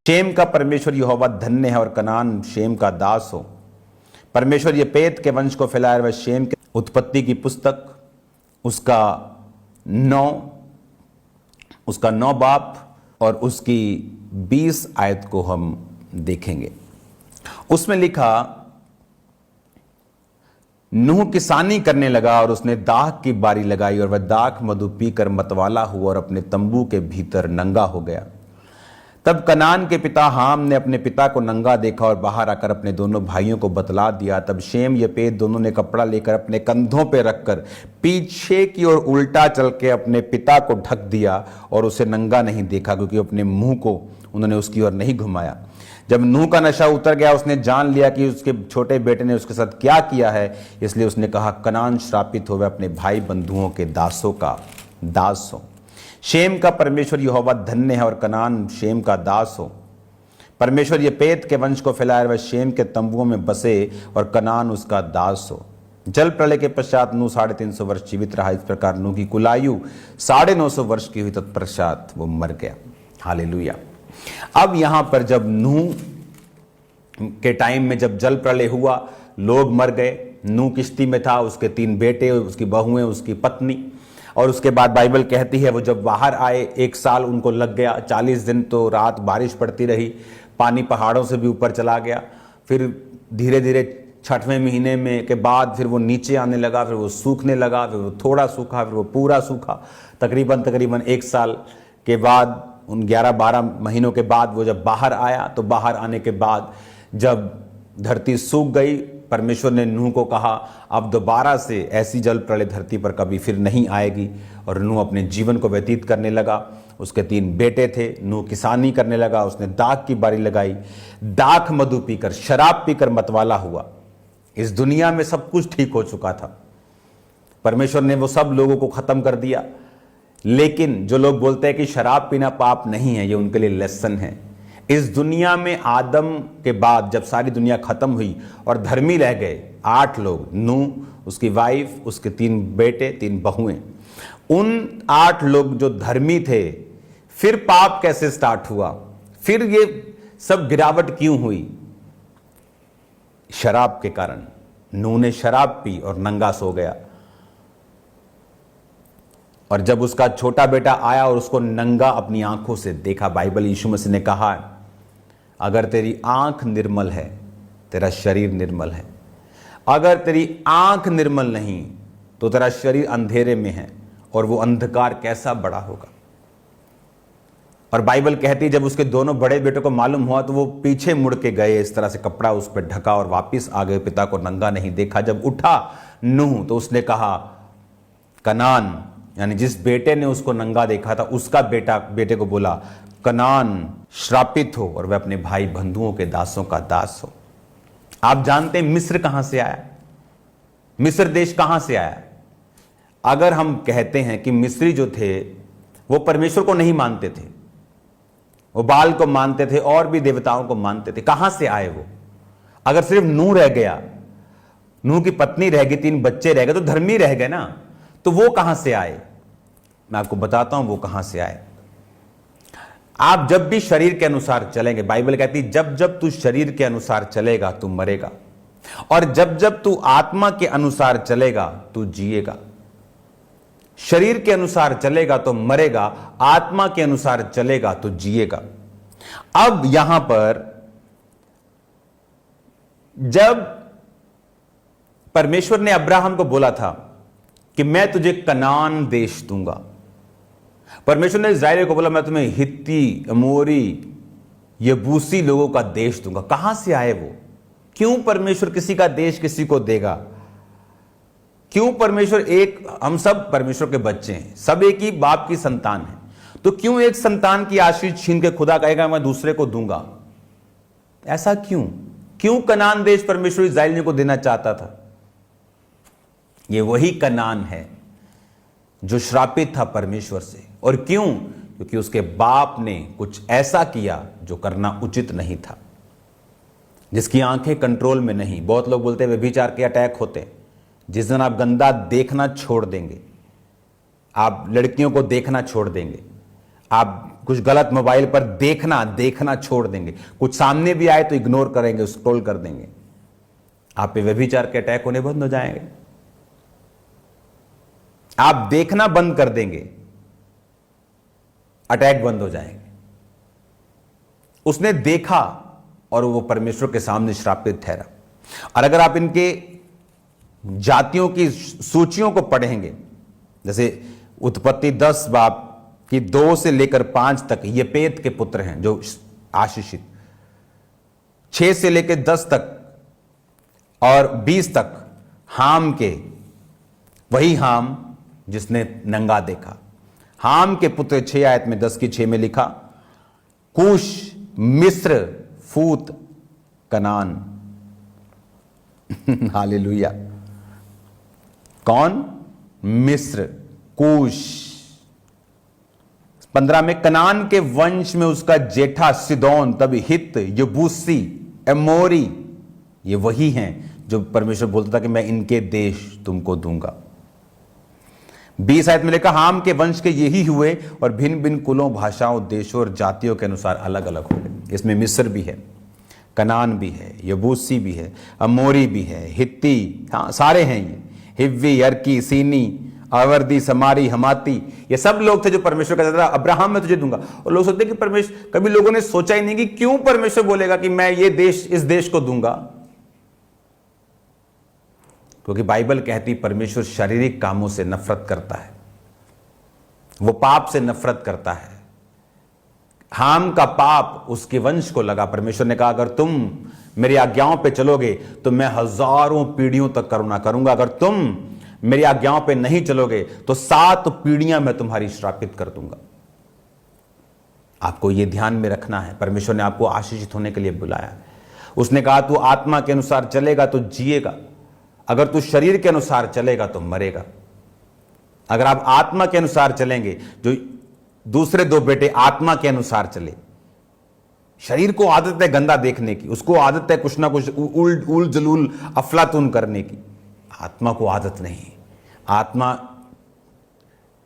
Shem का परमेश्वर यहोवा धन्य है और कनान शेम का दास हो। परमेश्वर येपेत के वंश को फैलाए वह शेम के उत्पत्ति की पुस्तक उसका 9 बाप और उसकी 20 आयत को हम देखेंगे। उसमें लिखा, नूह किसानी करने लगा और उसने दाख की बारी लगाई और वह दाख मधु पीकर मतवाला हुआ और अपने तंबू के भीतर नंगा हो गया। तब कनान के पिता हाम ने अपने पिता को नंगा देखा और बाहर आकर अपने दोनों भाइयों को बतला दिया। तब शेम येपेत दोनों ने कपड़ा लेकर अपने कंधों पर रखकर पीछे की ओर उल्टा चल के अपने पिता को ढक दिया और उसे नंगा नहीं देखा, क्योंकि अपने मुंह को उन्होंने उसकी ओर नहीं घुमाया। जब नूह का नशा उतर गया, उसने जान लिया कि उसके छोटे बेटे ने उसके साथ क्या किया है, इसलिए उसने कहा, कनान श्रापित हो, वह अपने भाई बंधुओं के दासों का दास हो। शेम का परमेश्वर यहोवा धन्य है और कनान शेम का दास हो। परमेश्वर येपेत के वंश को फैलाए वह शेम के तंबुओं में बसे और कनान उसका दास हो। जल प्रलय के पश्चात नूह 350 वर्ष जीवित रहा। इस प्रकार नूह की कुल आयु 950 वर्ष की हुई, तत्पश्चात वो मर गया। हालेलुया। अब यहां पर जब नूह के टाइम में जब जल प्रलय हुआ, लोग मर गए। नूह किश्ती में था, उसके 3 बेटे, उसकी बहुएं, उसकी पत्नी। और उसके बाद बाइबल कहती है वो जब बाहर आए 1 साल उनको लग गया। 40 दिन तो रात बारिश पड़ती रही, पानी पहाड़ों से भी ऊपर चला गया। फिर धीरे धीरे 6वें महीने में के बाद फिर वो नीचे आने लगा, फिर वो सूखने लगा, फिर वो थोड़ा सूखा, फिर वो पूरा सूखा। तकरीबन 1 साल के बाद, उन 11-12 महीनों के बाद वो जब बाहर आया, तो बाहर आने के बाद जब धरती सूख गई, परमेश्वर ने नूह को कहा, अब दोबारा से ऐसी जल प्रलय धरती पर कभी फिर नहीं आएगी। और नूह अपने जीवन को व्यतीत करने लगा। उसके 3 बेटे थे। नूह किसानी करने लगा, उसने दाख की बारी लगाई, दाख मधु पीकर, शराब पीकर मतवाला हुआ। इस दुनिया में सब कुछ ठीक हो चुका था, परमेश्वर ने वो सब लोगों को खत्म कर दिया। लेकिन जो लोग बोलते हैं कि शराब पीना पाप नहीं है, ये उनके लिए लेसन है। इस दुनिया में आदम के बाद जब सारी दुनिया खत्म हुई और धर्मी रह गए 8 लोग, नूह, उसकी वाइफ, उसके 3 बेटे, 3 बहुएं। उन 8 लोग जो धर्मी थे, फिर पाप कैसे स्टार्ट हुआ? फिर ये सब गिरावट क्यों हुई? शराब के कारण। नूह ने शराब पी और नंगा सो गया। और जब उसका छोटा बेटा आया और उसको नंगा अपनी आंखों से देखा, बाइबल यीशु मसीह ने कहा, अगर तेरी आंख निर्मल है, तेरा शरीर निर्मल है। अगर तेरी आंख निर्मल नहीं तो तेरा शरीर अंधेरे में है, और वो अंधकार कैसा बड़ा होगा। और बाइबल कहती है जब उसके दोनों बड़े बेटों को मालूम हुआ तो वो पीछे मुड़ के गए, इस तरह से कपड़ा उस पर ढका और वापिस आ गए, पिता को नंगा नहीं देखा। जब उठा नूह तो उसने कहा, कनान, यानी जिस बेटे ने उसको नंगा देखा था उसका बेटे को बोला, कनान श्रापित हो और वह अपने भाई बंधुओं के दासों का दास हो। आप जानते हैं मिस्र कहां से आया? मिस्र देश कहां से आया? अगर हम कहते हैं कि मिस्री जो थे वो परमेश्वर को नहीं मानते थे, वो बाल को मानते थे और भी देवताओं को मानते थे, कहां से आए वो? अगर सिर्फ नूह रह गया, नूह की पत्नी रह गई, 3 बच्चे रह गए, तो धर्मी रह गए ना, तो वो कहां से आए? मैं आपको बताता हूं वो कहां से आए। आप जब भी शरीर के अनुसार चलेंगे, बाइबल कहती है जब जब तू शरीर के अनुसार चलेगा तू मरेगा, और जब जब तू आत्मा के अनुसार चलेगा तू जिएगा। शरीर के अनुसार चलेगा तो मरेगा, आत्मा के अनुसार चलेगा तो जिएगा। अब यहां पर जब परमेश्वर ने अब्राहम को बोला था कि मैं तुझे कनान देश दूंगा, परमेश्वर ने इस्राएल को बोला मैं तुम्हें हित्ती, अमोरी, यबूसी लोगों का देश दूंगा। कहां से आए वो? क्यों परमेश्वर किसी का देश किसी को देगा? क्यों परमेश्वर हम सब परमेश्वर के बच्चे हैं, सब एक ही बाप की संतान है, तो क्यों एक संतान की आशीष छीन के खुदा कहेगा मैं दूसरे को दूंगा? ऐसा क्यों कनान देश परमेश्वर इस्राएलियों को देना चाहता था? ये वही कनान है जो श्रापित था परमेश्वर से। और क्यों? क्योंकि उसके बाप ने कुछ ऐसा किया जो करना उचित नहीं था, जिसकी आंखें कंट्रोल में नहीं। बहुत लोग बोलते हैं व्यभिचार के अटैक होते हैं। जिस दिन आप गंदा देखना छोड़ देंगे, आप लड़कियों को देखना छोड़ देंगे, आप कुछ गलत मोबाइल पर देखना छोड़ देंगे, कुछ सामने भी आए तो इग्नोर करेंगे, स्क्रॉल कर देंगे, आप पे व्यभिचार के अटैक होने बंद हो जाएंगे। आप देखना बंद कर देंगे, अटैक बंद हो जाएंगे। उसने देखा और वो परमेश्वर के सामने श्रापित ठहरा। और अगर आप इनके जातियों की सूचियों को पढ़ेंगे, जैसे उत्पत्ति 10 बाब की 2 से लेकर 5 तक येपेत के पुत्र हैं जो आशीषित, 6 से लेकर 10 तक और 20 तक हाम के, वही हाम जिसने नंगा देखा। हाम के पुत्र 6 आयत में 10 की 6 में लिखा, कूश, मिस्र, फूत, कनान। हालेलुया। कौन? मिस्र, कूश। 15 में कनान के वंश में उसका जेठा सिदोन, तब हित, यबूसी, एमोरी, ये वही हैं जो परमेश्वर बोलता था कि मैं इनके देश तुमको दूंगा। 20 आयत में लिखा, हाम के वंश के यही हुए और भिन्न भिन्न कुलों, भाषाओं, देशों और जातियों के अनुसार अलग अलग हो गए। इसमें मिस्र भी है, कनान भी है, यबूसी भी है, अमोरी भी है, हित्ती, हाँ सारे हैं ये, हिव्वी, अर्की, सीनी, आवर्दी, समारी, हमाती, ये सब लोग थे जो परमेश्वर कहता था अब्राहम मैं तुझे दूंगा। और लोग सोचते कि परमेश्वर, कभी लोगों ने सोचा ही नहीं कि क्यों परमेश्वर बोलेगा कि मैं ये देश, इस देश को दूंगा। क्योंकि बाइबल कहती परमेश्वर शारीरिक कामों से नफरत करता है, वो पाप से नफरत करता है। हाम का पाप उसके वंश को लगा। परमेश्वर ने कहा अगर तुम मेरी आज्ञाओं पे चलोगे तो मैं हजारों पीढ़ियों तक करुणा करूंगा, अगर तुम मेरी आज्ञाओं पे नहीं चलोगे तो 7 पीढ़ियां मैं तुम्हारी श्रापित कर दूंगा। आपको यह ध्यान में रखना है। परमेश्वर ने आपको आशीषित होने के लिए बुलाया। उसने कहा तू आत्मा के अनुसार चलेगा तो जिएगा, अगर तू शरीर के अनुसार चलेगा तो मरेगा। अगर आप आत्मा के अनुसार चलेंगे, जो दूसरे 2 बेटे आत्मा के अनुसार चले, शरीर को आदत है गंदा देखने की, उसको आदत है कुछ ना कुछ उल जलूल अफलातून करने की, आत्मा को आदत नहीं। आत्मा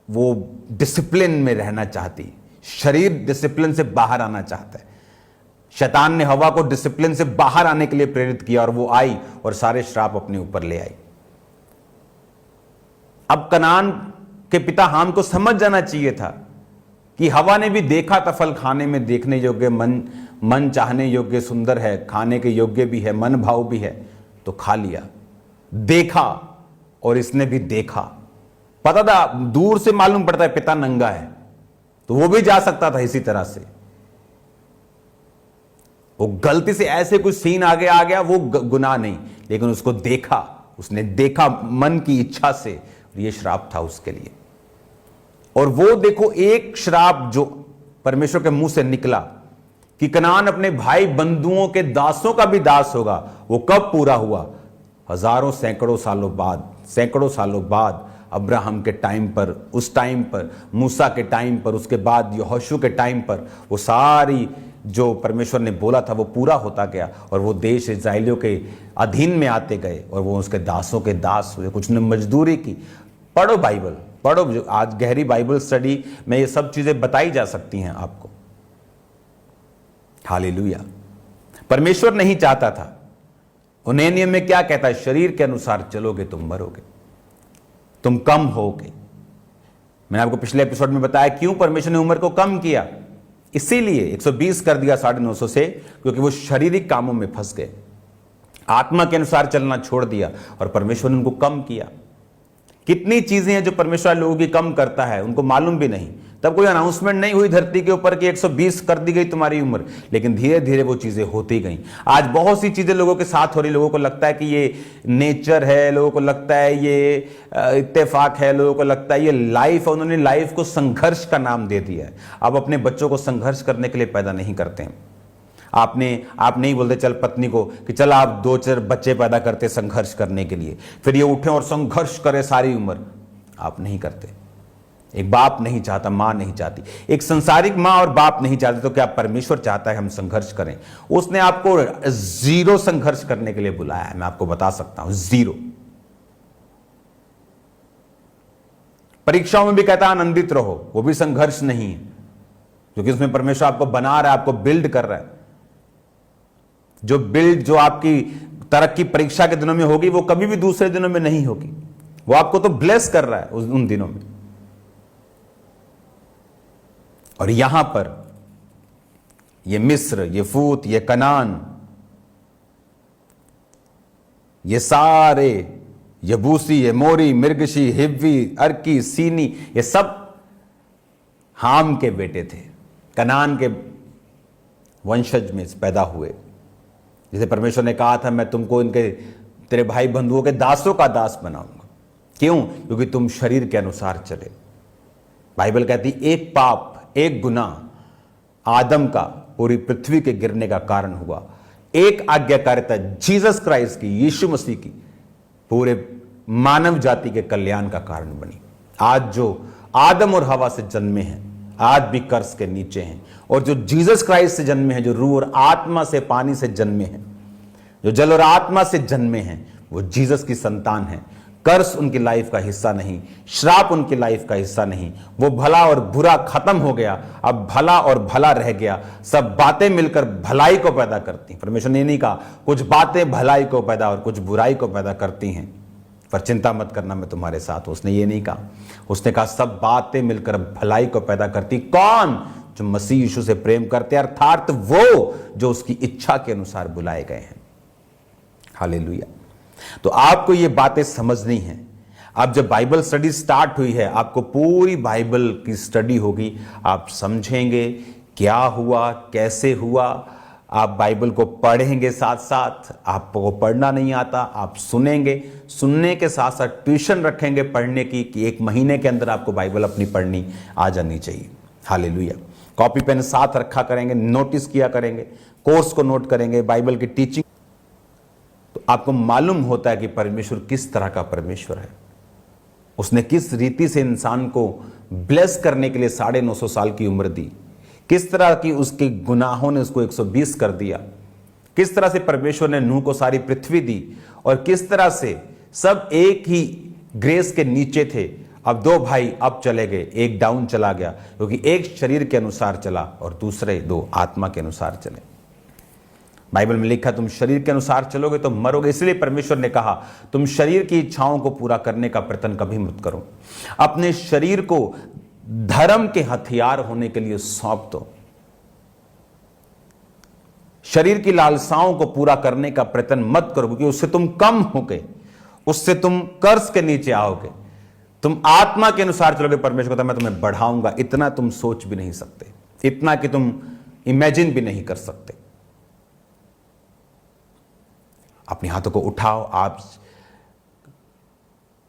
वो डिसिप्लिन में रहना चाहती, शरीर डिसिप्लिन से बाहर आना चाहता है। शैतान ने हवा को डिसिप्लिन से बाहर आने के लिए प्रेरित किया और वो आई और सारे श्राप अपने ऊपर ले आई। अब कनान के पिता हाम को समझ जाना चाहिए था कि हवा ने भी देखा था फल खाने में देखने योग्य, मन चाहने योग्य, सुंदर है, खाने के योग्य भी है, मन भाव भी है, तो खा लिया। देखा और इसने भी देखा, पता था, दूर से मालूम पड़ता है पिता नंगा है, तो वो भी जा सकता था इसी तरह से। वो गलती से ऐसे कुछ सीन आगे आ गया, वो गुनाह नहीं, लेकिन उसको देखा, उसने देखा मन की इच्छा से, ये श्राप था उसके लिए। और वो देखो एक श्राप जो परमेश्वर के मुंह से निकला कि कनान अपने भाई बंधुओं के दासों का भी दास होगा, वो कब पूरा हुआ? हजारों सैकड़ों सालों बाद अब्राहम के टाइम पर, उस टाइम पर मूसा के टाइम पर, उसके बाद यहोशू के टाइम पर वो सारी जो परमेश्वर ने बोला था वो पूरा होता गया और वो देश इस्राएलियों के अधीन में आते गए और वो उसके दासों के दास हुए। कुछ ने मजदूरी की। पढ़ो बाइबल, पढ़ो, जो आज गहरी बाइबल स्टडी में ये सब चीजें बताई जा सकती हैं आपको। हालेलुया। परमेश्वर नहीं चाहता था। नए नियम में क्या कहता है? शरीर के अनुसार चलोगे तुम मरोगे, तुम कम होगे। मैंने आपको पिछले एपिसोड में बताया क्यों परमेश्वर ने उम्र को कम किया। इसीलिए 120 कर दिया 950 से, क्योंकि वो शारीरिक कामों में फंस गए, आत्मा के अनुसार चलना छोड़ दिया और परमेश्वर ने उनको कम किया। कितनी चीजें हैं जो परमेश्वर लोगों की कम करता है, उनको मालूम भी नहीं। तब कोई अनाउंसमेंट नहीं हुई धरती के ऊपर कि 120 कर दी गई तुम्हारी उम्र, लेकिन धीरे धीरे वो चीजें होती गई। आज बहुत सी चीजें लोगों के साथ हो रही। लोगों को लगता है कि ये नेचर है, लोगों को लगता है ये इत्तेफाक है, लोगों को लगता है ये लाइफ है। उन्होंने लाइफ को संघर्ष का नाम दे दिया है। अब अपने बच्चों को संघर्ष करने के लिए पैदा नहीं करते हैं। आप नहीं बोलते चल पत्नी को कि चल आप 2-4 बच्चे पैदा करते संघर्ष करने के लिए, फिर ये उठे और संघर्ष करे सारी उम्र। आप नहीं करते। एक बाप नहीं चाहता, मां नहीं चाहती, एक संसारिक मां और बाप नहीं चाहते, तो क्या परमेश्वर चाहता है हम संघर्ष करें? उसने आपको 0 संघर्ष करने के लिए बुलाया है। मैं आपको बता सकता हूं 0। परीक्षाओं में भी कहता है आनंदित रहो, वो भी संघर्ष नहीं है। क्योंकि उसमें परमेश्वर आपको बना रहा है, आपको बिल्ड कर रहा है। जो आपकी तरक्की परीक्षा के दिनों में होगी वो कभी भी दूसरे दिनों में नहीं होगी। वो आपको तो ब्लेस कर रहा है उन दिनों में। और यहां पर ये मिस्र, ये फूत, ये कनान, ये सारे यबूसी, ये मोरी, मिर्गशी, हिव्वी, अर्की, सीनी, ये सब हाम के बेटे थे, कनान के वंशज में पैदा हुए। जैसे परमेश्वर ने कहा था, मैं तुमको इनके तेरे भाई बंधुओं के दासों का दास बनाऊंगा। क्यों? क्योंकि तुम शरीर के अनुसार चले। बाइबल कहती एक पाप, एक गुनाह आदम का पूरी पृथ्वी के गिरने का कारण हुआ। एक आज्ञाकारिता जीसस क्राइस्ट की, यीशु मसीह की, पूरे मानव जाति के कल्याण का कारण बनी। आज जो आदम और हवा से जन्मे हैं आज भी कर्स के नीचे हैं, और जो जीसस क्राइस्ट से जन्मे हैं, जो रूह और आत्मा से, पानी से जन्मे हैं, जो जल और आत्मा से जन्मे हैं, वो जीसस की संतान है। कर्स उनकी लाइफ का हिस्सा नहीं, श्राप उनकी लाइफ का हिस्सा नहीं। वो भला और बुरा खत्म हो गया, अब भला और भला रह गया। सब बातें मिलकर भलाई को पैदा करती। परमेश्वर ने नहीं कहा कुछ बातें भलाई को पैदा और कुछ बुराई को पैदा करती हैं, पर चिंता मत करना, मैं तुम्हारे साथ हूं। उसने ये नहीं कहा। उसने कहा सब बातें मिलकर भलाई को पैदा करती। कौन? जो मसीह यीशु से प्रेम करते हैं, अर्थात वो जो उसकी इच्छा के अनुसार बुलाए गए हैं। हालेलुया। तो आपको ये बातें समझनी है। अब जब बाइबल स्टडी स्टार्ट हुई है, आपको पूरी बाइबल की स्टडी होगी। आप समझेंगे क्या हुआ, कैसे हुआ। आप बाइबल को पढ़ेंगे, साथ साथ आपको पढ़ना नहीं आता, आप सुनेंगे, सुनने के साथ साथ ट्यूशन रखेंगे पढ़ने की, कि एक महीने के अंदर आपको बाइबल अपनी पढ़नी आ जानी चाहिए। हालेलुया। कॉपी पेन साथ रखा करेंगे, नोटिस किया करेंगे, कोर्स को नोट करेंगे, बाइबल की टीचिंग, तो आपको मालूम होता है कि परमेश्वर किस तरह का परमेश्वर है। उसने किस रीति से इंसान को ब्लेस करने के लिए 950 साल की उम्र दी, किस तरह की उसके गुनाहों ने उसको 120 कर दिया, किस तरह से परमेश्वर ने नूह को सारी पृथ्वी दी, और किस तरह से सब एक ही ग्रेस के नीचे थे। अब दो भाई अब चले गए, एक डाउन चला गया, क्योंकि एक शरीर के अनुसार चला और दूसरे दो आत्मा के अनुसार चले। बाइबल में लिखा तुम शरीर के अनुसार चलोगे तो मरोगे। इसलिए परमेश्वर ने कहा तुम शरीर की इच्छाओं को पूरा करने का प्रयत्न कभी मत करो। अपने शरीर को धर्म के हथियार होने के लिए सौंप दो। शरीर की लालसाओं को पूरा करने का प्रयत्न मत करो, क्योंकि उससे तुम कम होगे, उससे तुम कर्ज के नीचे आओगे। तुम आत्मा के अनुसार चलोगे। परमेश्वर कहता है मैं तुम्हें बढ़ाऊंगा। इतना तुम सोच भी नहीं सकते, इतना कि तुम इमेजिन भी नहीं कर सकते। अपने हाथों को उठाओ। आप